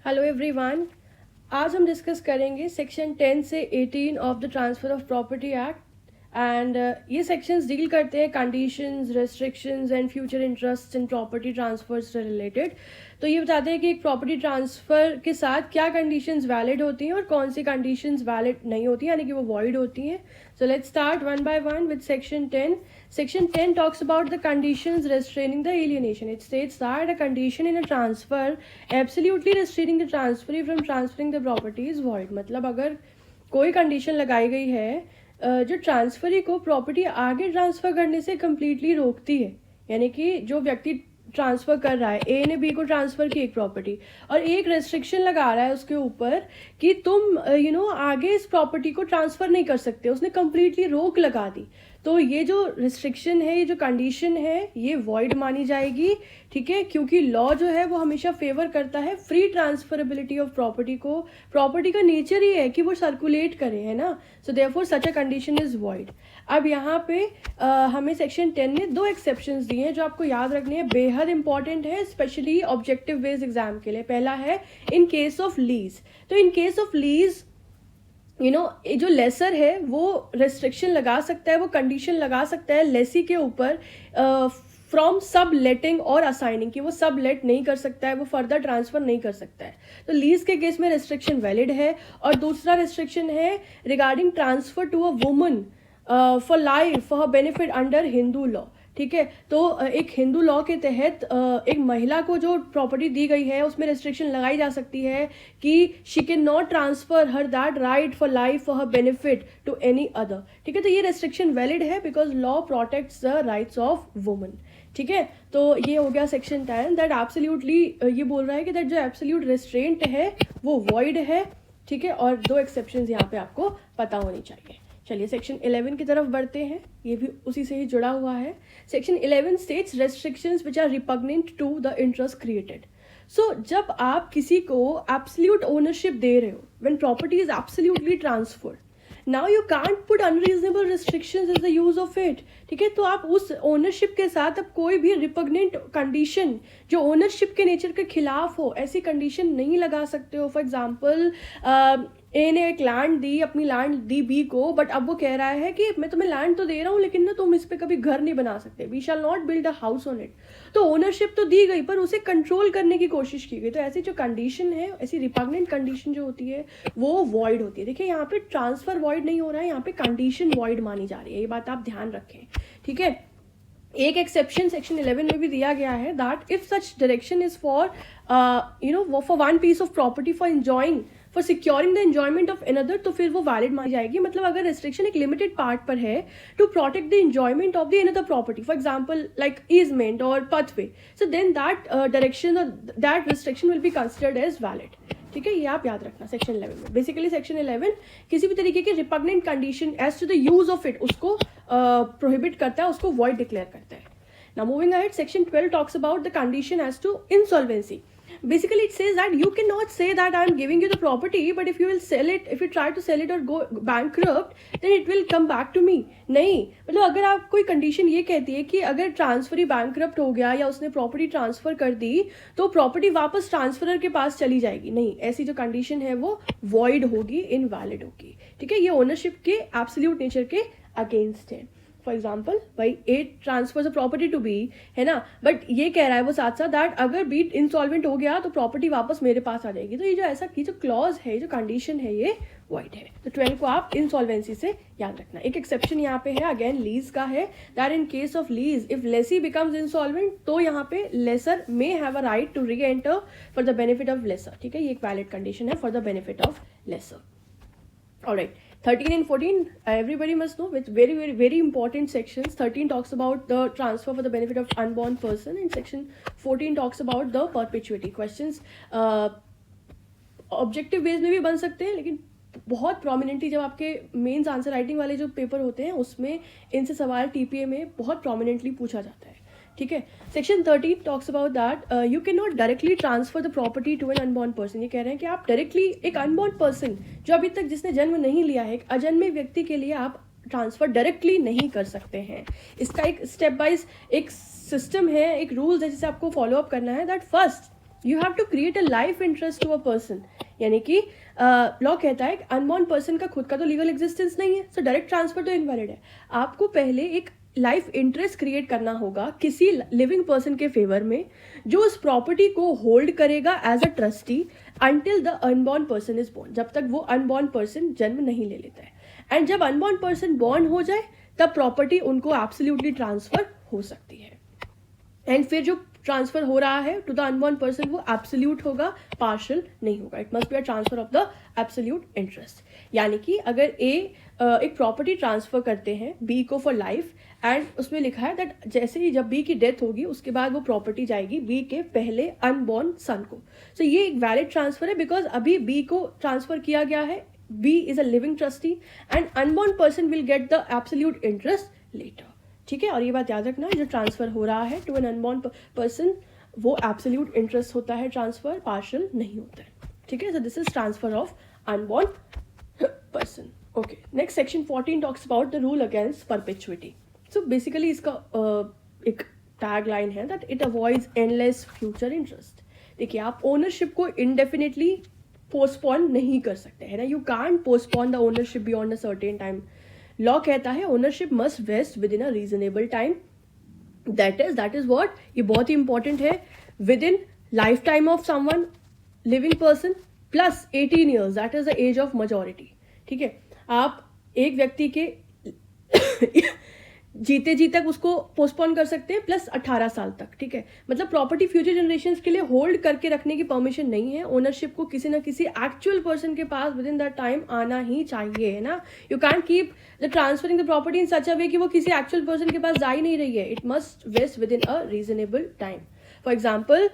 Hello everyone. आज हम discuss करेंगे सेक्शन 10 से 18 of the transfer of property act and ये सेक्शंस डील करते हैं conditions, restrictions and future interest in property transfer से रिलेटेड। तो ये बताते हैं कि एक प्रॉपर्टी ट्रांसफ़र के साथ क्या कंडीशंस वैलिड होती हैं और कौन सी कंडीशंस वैलिड नहीं होती हैं, यानी कि वो वॉइड होती हैं। So let's start one by one with section 10. Section 10 talks about the conditions restraining the alienation. It states that a condition in a transfer absolutely restraining the transferee from transferring the property is void. मतलब अगर कोई condition लगाई गई है जो transferee को property आगे transfer करने से कम्प्लीटली रोकती है, यानी कि जो व्यक्ति ट्रांसफ़र कर रहा है, ए ने बी को ट्रांसफ़र की एक प्रॉपर्टी और एक रेस्ट्रिक्शन लगा रहा है उसके ऊपर कि तुम आगे इस प्रॉपर्टी को ट्रांसफ़र नहीं कर सकते, उसने कम्प्लीटली रोक लगा दी। तो ये जो रिस्ट्रिक्शन है, ये जो कंडीशन है, ये वॉइड मानी जाएगी, ठीक है, क्योंकि लॉ जो है वो हमेशा फेवर करता है फ्री ट्रांसफरेबिलिटी ऑफ प्रॉपर्टी को। प्रॉपर्टी का नेचर ही है कि वो सर्कुलेट करे, है ना। So therefore such a condition is void. अब यहाँ पे हमें सेक्शन 10 ने 2 एक्सेप्शंस दिए हैं जो आपको याद रखने हैं, बेहद इंपॉर्टेंट है स्पेशली ऑब्जेक्टिव बेस्ड एग्जाम के लिए। पहला है इन केस ऑफ लीज। तो इन केस ऑफ लीज जो लेसर है वो रेस्ट्रिक्शन लगा सकता है, वो कंडीशन लगा सकता है लेसी के ऊपर फ्रॉम सब लेटिंग और असाइनिंग, कि वो सब लेट नहीं कर सकता है, वो फर्दर ट्रांसफर नहीं कर सकता है। तो लीज के केस में रेस्ट्रिक्शन वैलिड है। और दूसरा रेस्ट्रिक्शन है regarding transfer to a woman for life for her benefit under Hindu law, ठीक है। तो एक हिंदू लॉ के तहत एक महिला को जो प्रॉपर्टी दी गई है उसमें रेस्ट्रिक्शन लगाई जा सकती है कि she can not transfer her that right for life for her benefit to any other, ठीक है। तो ये रेस्ट्रिक्शन वैलिड है because law protects the rights of woman, ठीक है। तो ये हो गया सेक्शन 10 दैट एब्सोल्युटली ये बोल रहा है कि दैट जो एब्सोल्यूट रेस्ट्रेंट है वो वॉइड है, ठीक है। और 2 एक्सेप्शंस यहाँ पे आपको पता होनी चाहिए। चलिए सेक्शन 11 की तरफ बढ़ते हैं, ये भी उसी से ही जुड़ा हुआ है। Section 11 states restrictions which are repugnant to the interest created. So जब आप किसी को एब्सोल्यूट ओनरशिप दे रहे हो, when property is absolutely transferred, now you can't put unreasonable restrictions is the use of it, ठीक है। तो आप उस ओनरशिप के साथ अब कोई भी रिपग्नेंट कंडीशन जो ओनरशिप के नेचर के खिलाफ हो, ऐसी कंडीशन नहीं लगा सकते हो। फॉर एग्जाम्पल ए ने एक लैंड दी, अपनी लैंड दी बी को, बट अब वो कह रहा है कि मैं तुम्हें लैंड तो दे रहा हूँ लेकिन ना तुम इस पर कभी घर नहीं बना सकते, we shall not build a house on it. तो ओनरशिप तो दी गई पर उसे कंट्रोल करने की कोशिश की गई। तो ऐसी जो कंडीशन है, ऐसी रिपग्नेंट कंडीशन जो होती है वो वॉइड होती है। देखिए यहाँ पे ट्रांसफर वॉइड नहीं हो रहा है, यहाँ पे कंडीशन वॉइड मानी जा रही है, ये बात आप ध्यान रखें, ठीक है। एक एक्सेप्शन सेक्शन 11 में भी दिया गया है that if such direction is for for one piece of property for enjoying for securing the enjoyment of another, तो फिर वो वैलिड मानी जाएगी। मतलब अगर रेस्ट्रिक्शन एक लिमिटेड पार्ट पर है to protect the enjoyment of the another property, for example like easement और pathway, so then that direction और that restriction will be considered as valid, ठीक है। ये आप याद रखना सेक्शन 11 में। बेसिकली सेक्शन 11 किसी भी तरीके की repugnant condition as to the use of it उसको प्रोहिबिट करता है, उसको वॉइड डिक्लेयर करता है। Now moving ahead, section 12 talks about the condition as to insolvency. Basically it says that you cannot say that I am giving you the property, but if you will sell it, if you try to sell it or go bankrupt, then it will come back to me. नहीं, मतलब अगर आप कोई condition ये कहती है कि अगर ट्रांसफरी बैंकरप्ट हो गया या उसने प्रॉपर्टी ट्रांसफर कर दी तो प्रॉपर्टी वापस ट्रांसफरर के पास चली जाएगी, नहीं, ऐसी जो कंडीशन है वो वॉइड होगी, इनवैलिड होगी, ठीक है। ये ओनरशिप के एब्सोल्यूट नेचर के अगेंस्ट है। फॉर एग्जाम्पल भाई A transfers a property to B, है ना, बट ये कह रहा है वो साथ साथ दैट अगर बी इंसॉल्वेंट हो गया तो प्रॉपर्टी वापस मेरे पास आ जाएगी। तो ये जो ऐसा की जो क्लॉज है, जो कंडीशन है, ये वॉइड है। तो 12 को आप इंसॉल्वेंसी से याद रखना। एक एक्सेप्शन यहाँ पे है, अगेन लीज का है, that in case of lease if lessee becomes insolvent तो यहाँ पे lessor may have a right to re enter for the benefit of lessor, ठीक है। ये एक वैलिड कंडीशन है for the benefit of lessor. Alright, 13 and 14 everybody must know, with very very very important sections. 13 talks about the transfer for the benefit of unborn person and section 14 talks about the perpetuity. Questions objective base में भी बन सकते हैं, लेकिन बहुत prominently जब आपके mains answer writing वाले जो पेपर होते हैं उसमें इनसे सवाल टीपीए में बहुत प्रोमिनेंटली पूछा जाता है, ठीक है। Section 13 talks about that you can not directly transfer the property to an unborn person. ये कह रहे हैं कि आप डायरेक्टली एक अनबॉर्न पर्सन जो अभी तक जिसने जन्म नहीं लिया है, एक अजन्मे व्यक्ति के लिए आप ट्रांसफर डायरेक्टली नहीं कर सकते हैं। इसका एक स्टेप वाइज एक सिस्टम है, एक रूल्स है जिसे आपको फॉलो अप करना है। That first you have to create a life interest to a person, यानी कि लॉ कहता है कि अनबॉर्न पर्सन का खुद का तो लीगल एग्जिस्टेंस नहीं है, सो डायरेक्ट ट्रांसफर तो इनवैलिड है। आपको पहले एक लाइफ इंटरेस्ट क्रिएट करना होगा किसी लिविंग पर्सन के फेवर में, जो उस प्रॉपर्टी को होल्ड करेगा as a trustee until the unborn person is born, जब तक वो अनबॉर्न पर्सन जन्म नहीं ले लेता है। एंड जब अनबॉर्न पर्सन बॉर्न हो जाए तब प्रॉपर्टी उनको एब्सोल्युटली ट्रांसफर हो सकती है। एंड फिर जो ट्रांसफर हो रहा है टू द अनबॉर्न पर्सन वो एब्सोल्यूट होगा, पार्शियल नहीं होगा। It must be a transfer of the absolute interest. यानी कि अगर ए एक प्रॉपर्टी ट्रांसफर करते हैं बी को फॉर लाइफ, एंड उसमें लिखा है दैट जैसे ही जब बी की डेथ होगी उसके बाद वो प्रॉपर्टी जाएगी बी के पहले अनबॉर्न सन को। सो ये एक वैलिड ट्रांसफर है बिकॉज अभी बी को ट्रांसफर किया गया है, B is a living trustee and unborn person will get the absolute interest later. ठीक है, और ये बात याद रखना, जो ट्रांसफर हो रहा है टू एन अनबॉर्न पर्सन वो एब्सोल्यूट इंटरेस्ट होता है ट्रांसफर, पार्शियल नहीं होता है। ठीक है, so this is transfer of unborn person. Okay, next section 14 talks about the rule against perpetuity. So basically इसका एक टैग लाइन है that it avoids endless future interest. देखिए, आप ओनरशिप को इनडेफिनेटली पोस्टपोन नहीं कर सकते है ना, you can't postpone the ownership beyond a certain time. Law कहता है ownership must vest within a reasonable time, that is what, ये बहुत ही इंपॉर्टेंट है, within lifetime of someone living person plus 18 years, that is the age of majority. ठीक है, आप एक व्यक्ति के जीते जी तक उसको पोस्टपोन कर सकते हैं प्लस 18 साल तक। ठीक है, मतलब प्रॉपर्टी फ्यूचर जनरेशंस के लिए होल्ड करके रखने की परमिशन नहीं है। ओनरशिप को किसी ना किसी एक्चुअल पर्सन के पास विद इन दैट टाइम आना ही चाहिए, है ना। You can keep the transferring the property in such a way कि वो किसी एक्चुअल पर्सन के पास जा ही नहीं रही है। It must vest within a reasonable time. For example,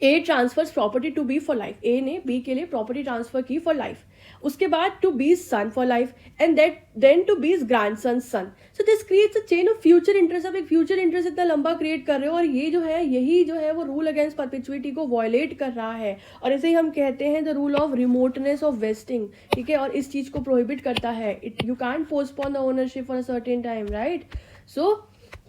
A transfers property to B for life, A ने B के लिए प्रॉपर्टी ट्रांसफर की फॉर लाइफ, उसके बाद to B's son for life and then to B's grandson son. So this creates a chain of future interest. आप एक future interest इतना लंबा क्रिएट कर रहे हो और ये जो है यही जो है वो रूल अगेंस्ट परपेचुइटी को वॉयलेट कर रहा है, और इसे ही हम कहते हैं the rule of remoteness of vesting. ठीक है, और इस चीज को प्रोहिबिट करता है। You can't postpone the ownership for a certain time, right. So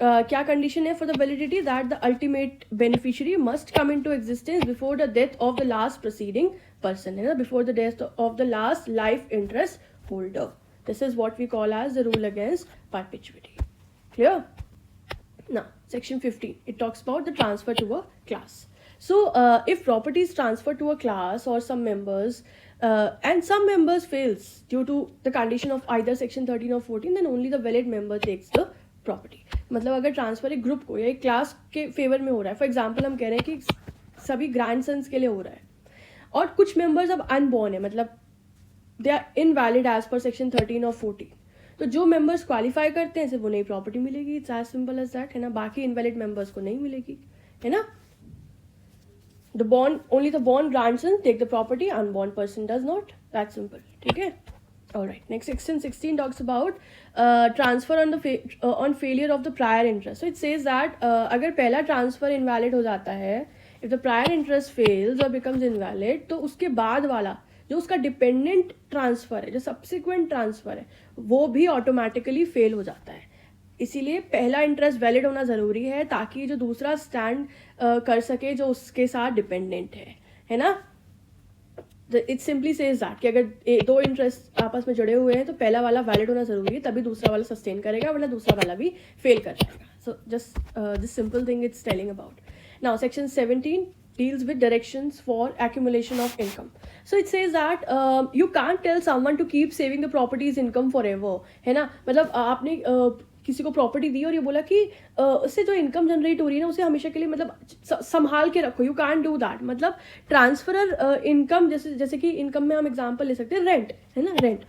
क्या कंडीशन है for the validity, that the ultimate beneficiary must come into existence before the death of the last proceeding person, है ना, before the death of the last life interest holder. This is what we call as the rule against perpetuity. Clear? Now, section 15, it talks about the transfer to a class. So, if property is transferred to a class or some members, and some members fails due to the condition of either section 13 or 14, then only the valid member takes the property. मतलब अगर transfer एक group को या एक class के favour में हो रहा है, फॉर एग्जाम्पल हम कह रहे हैं कि सभी ग्रैंडसन्स के लिए हो रहा है और कुछ मेंबर्स अब अनबॉर्न है, मतलब they are invalid as per section 13 और 14, तो जो मेंबर्स क्वालिफाई करते हैं सिर्फ वो नई प्रॉपर्टी मिलेगी। It's as simple as that, है ना। बाकी इनवैलिड मेंबर्स को नहीं मिलेगी, है ना। only the born grandson take the property, unborn person does not. That's simple. ठीक है, alright. Next section 16 talks about transfer on failure of the prior interest. So it says that अगर पहला transfer invalid हो जाता है, if the prior interest fails or becomes invalid, तो उसके बाद वाला जो उसका डिपेंडेंट ट्रांसफर है, जो सब्सिक्वेंट ट्रांसफर है, वो भी ऑटोमेटिकली फेल हो जाता है। इसीलिए पहला इंटरेस्ट वैलिड होना ज़रूरी है ताकि जो दूसरा स्टैंड कर सके जो उसके साथ डिपेंडेंट है ना। इट सिंपली सेज दैट कि अगर दो इंटरेस्ट आपस में जुड़े हुए हैं तो पहला वाला वैलिड होना ज़रूरी है, तभी दूसरा वाला सस्टेन करेगा, वरना दूसरा वाला भी फेल कर जाएगा। So just this simple thing it's telling about. Now section 17 deals with directions for accumulation of income. So it says that you can't tell someone to keep saving the property's income forever, है ना। मतलब आपने किसी को property दी और ये बोला कि उससे जो इनकम जनरेट हो रही है ना उसे हमेशा के लिए मतलब संभाल के रखो। You can do that. मतलब ट्रांसफरर इनकम, जैसे कि इनकम में हम एग्जांपल ले सकते हैं रेंट, है ना। रेंट,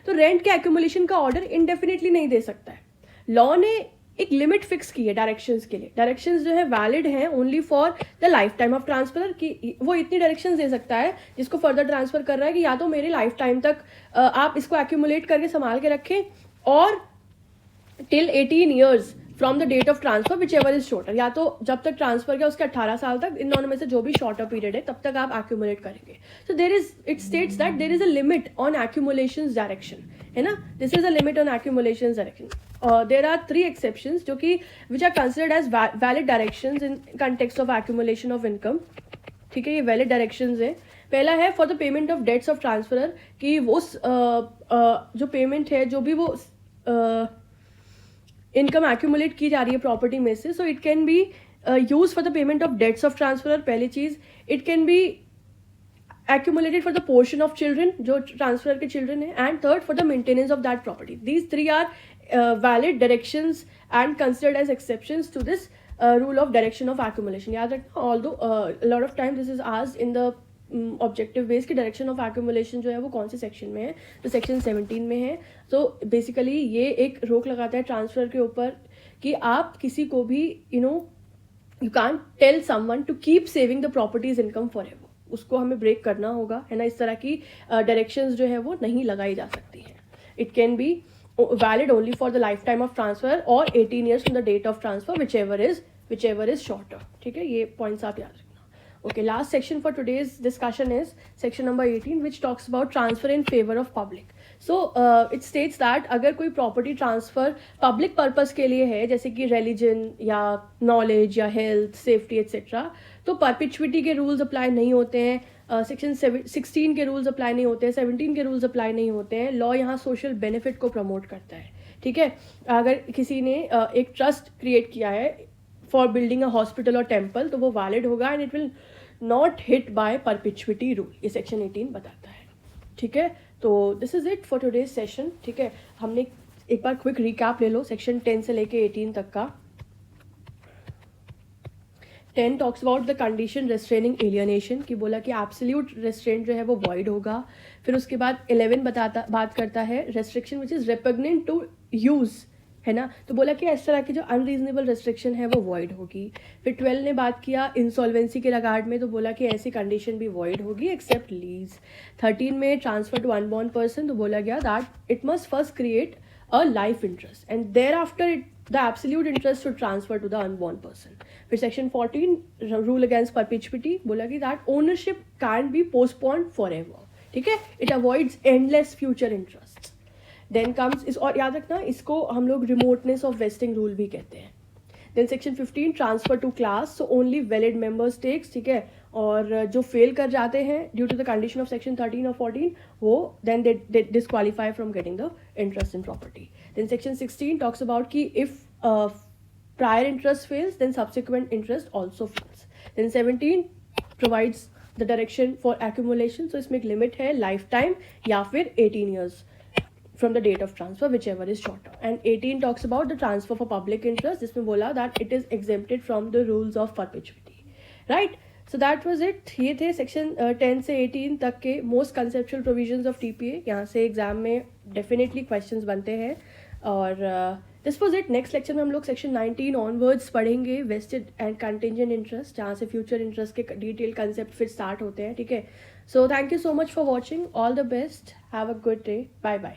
तो रेंट के एक्यूमुलेशन का ऑर्डर इनडेफिनेटली नहीं दे सकता है। लॉ ने एक लिमिट फिक्स की है डायरेक्शंस के लिए। डायरेक्शंस जो है वैलिड हैं only for the lifetime of transfer, कि वो इतनी डायरेक्शंस दे सकता है जिसको फर्दर ट्रांसफर कर रहा है कि या तो मेरे लाइफ टाइम तक आप इसको एक्यूमुलेट करके संभाल के रखें, और till 18 years from the date of transfer whichever is shorter, या तो जब तक ट्रांसफर किया उसके 18 साल तक, इन दोनों में से जो भी शॉर्टर पीरियड है तब तक आप एक्यूमुलेट करेंगे। So there is, it states that there is a limit on accumulation direction, है ना। This is a limit on accumulation direction. There are 3 exceptions जो कि which are considered as valid directions in context of accumulation of income. ठीक है, ये valid directions है. पहला है for the payment of debts of transferor, कि वो जो पेमेंट है, जो भी वो इनकम एक्यूमुलेट की जा रही है प्रॉपर्टी में से, so it can be use for the payment of debts of transferor. पहली चीज, it can be accumulated for the portion of children जो transfer के children है, and third for the maintenance of that property. These 3 are valid directions and considered as exceptions to this rule of direction of accumulation. याद रखना, although a lot of times this is asked in the objective base कि direction of accumulation जो है वो कौन से section में है, तो section 17 में है. So basically ये एक रोक लगाता है ट्रांसफर के ऊपर कि आप किसी को भी you can't tell someone to keep saving the property's income forever. उसको हमें ब्रेक करना होगा, है ना. इस तरह की डायरेक्शंस जो है वो नहीं लगाई जा सकती हैं. It can be valid only for the lifetime of transfer और 18 years from the date of transfer, whichever is shorter. ठीक है, ये पॉइंट्स आप याद रखना. Okay, last section for today's discussion is section number 18, which talks about transfer in favor of public. So it states that अगर कोई property transfer public purpose के लिए है, जैसे कि रिलीजन या नॉलेज या हेल्थ, सेफ्टी एक्सेट्रा, तो परपिचुइटी के रूल्स अप्लाई नहीं होते हैं. सेक्शन 16 के रूल्स अप्लाई नहीं होते हैं, 17 के रूल्स अप्लाई नहीं होते हैं. लॉ यहाँ सोशल बेनिफिट को प्रमोट करता है. ठीक है, अगर किसी ने एक ट्रस्ट क्रिएट किया है फॉर बिल्डिंग अ हॉस्पिटल और टेम्पल, तो वो वैलिड होगा and it will not hit by perpetuity rule. ये सेक्शन 18 बताता है. ठीक है, तो this is it for today's session. ठीक है, हमने एक बार क्विक रिकैप ले लो सेक्शन 10 से लेके 18 तक का. 10 talks about the condition restraining alienation, की बोला कि एब्सोल्यूट रेस्ट्रेंट जो है वो वॉइड होगा. फिर उसके बाद 11 बात करता है restriction which is repugnant to use, है ना. तो बोला कि इस तरह की जो अनरीजनेबल रेस्ट्रिक्शन है वो वॉइड होगी. फिर 12 ने बात किया इंसॉल्वेंसी के रिगार्ड में, तो बोला कि ऐसी कंडीशन भी वॉइड होगी एक्सेप्ट लीज. 13 में ट्रांसफर टू अनबॉर्न पर्सन, तो बोला गया that it must first create a life interest and thereafter it the absolute interest to transfer to the unborn person. फिर सेक्शन 14 रूल अगेंस्ट परपिचुइटी, बोला कि that ownership can be postponed forever. ठीक है, it avoids endless future interest. Then comes इस, और याद रखना इसको हम लोग रिमोटनेस ऑफ वेस्टिंग रूल भी कहते हैं. Then section 15 transfer to class, so only valid members takes. ठीक है, और जो फेल कर जाते हैं due to the condition of section 13 और 14, वो then they disqualify from getting the interest in property. Then section 16 talks about कि if prior interest fails, then subsequent interest also fails. Then 17 provides the direction for accumulation, so इसमें एक limit है lifetime या फिर 18 years from the date of transfer, whichever is shorter. And 18 talks about the transfer for public interest, जिसमें बोला that it is exempted from the rules of perpetuity, right? So that was it. ये थे section 10 से 18 तक के most conceptual provisions of TPA. यहाँ से exam में definitely questions बनते हैं. और this was it. Next lecture में हम लोग सेक्शन 19 ऑनवर्ड्स पढ़ेंगे, वेस्टेड एंड कंटिंजेंट इंटरेस्ट, जहाँ से फ्यूचर इंटरेस्ट के डिटेल कंसेप्ट फिर स्टार्ट होते हैं. ठीक है, so thank you so much for watching. All the best, have a good day, bye bye.